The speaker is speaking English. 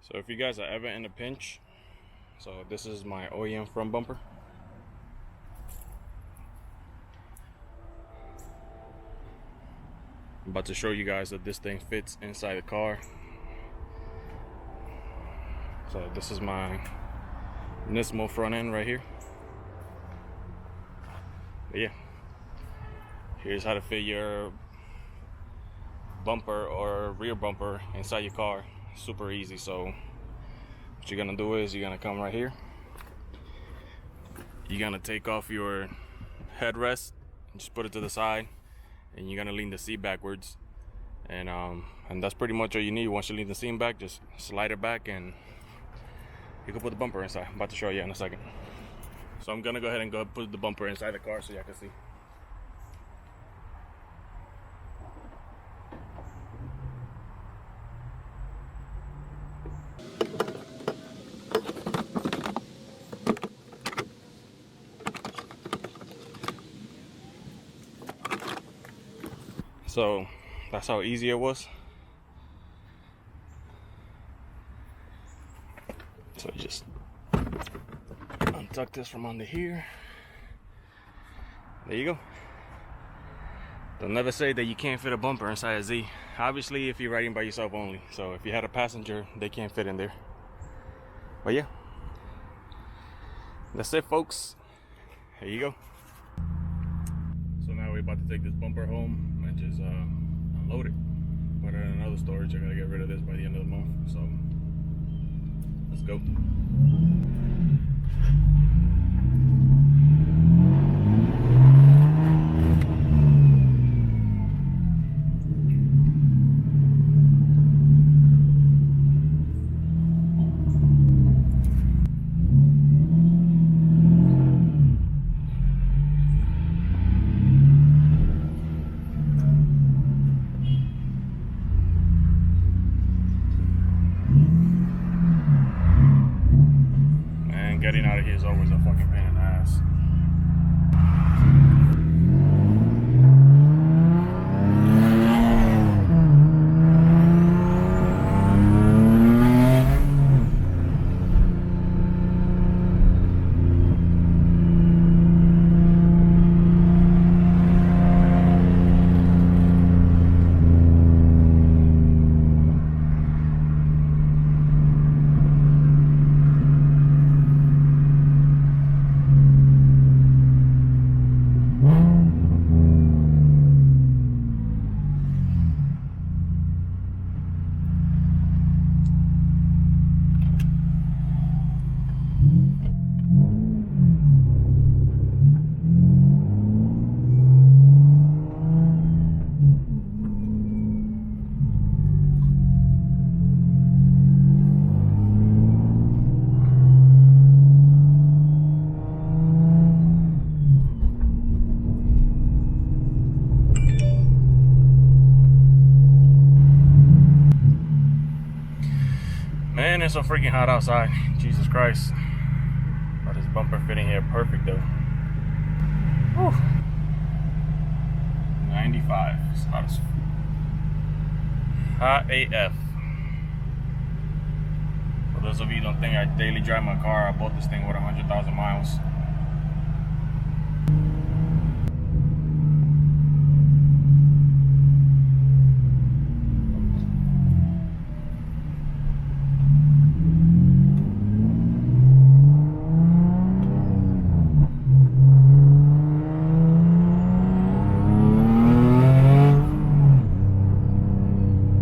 So if you guys are ever in a pinch, so this is my OEM front bumper. I'm about to show you guys that this thing fits inside the car. So this is my Nissan front end right here. But yeah, here's how to fit your bumper or rear bumper inside your car. Super easy. So what you're gonna do is you're gonna come right here. You're gonna take off your headrest and just put it to the side, and you're gonna lean the seat backwards, and that's pretty much all you need. Once you lean the seat back, just slide it back and you can put the bumper inside. I'm about to show you in a second. So I'm gonna go ahead and put the bumper inside the car so y'all can see. So that's how easy it was. So just untuck this from under here. There you go. They'll never say that you can't fit a bumper inside a Z. Obviously, if you're riding by yourself only. So if you had a passenger, they can't fit in there. But yeah, that's it, folks. There you go. So now we're about to take this bumper home and just unload it. Put it in another storage. I gotta get rid of this by the end of the month. So let's go. Getting out of here is always a fucking pain in the ass. Man, it's so freaking hot outside. Jesus Christ. But this bumper fitting here perfect though. Whew. 95. It's hot as hot AF. For those of you who don't think I daily drive my car, I bought this thing with 100,000 miles.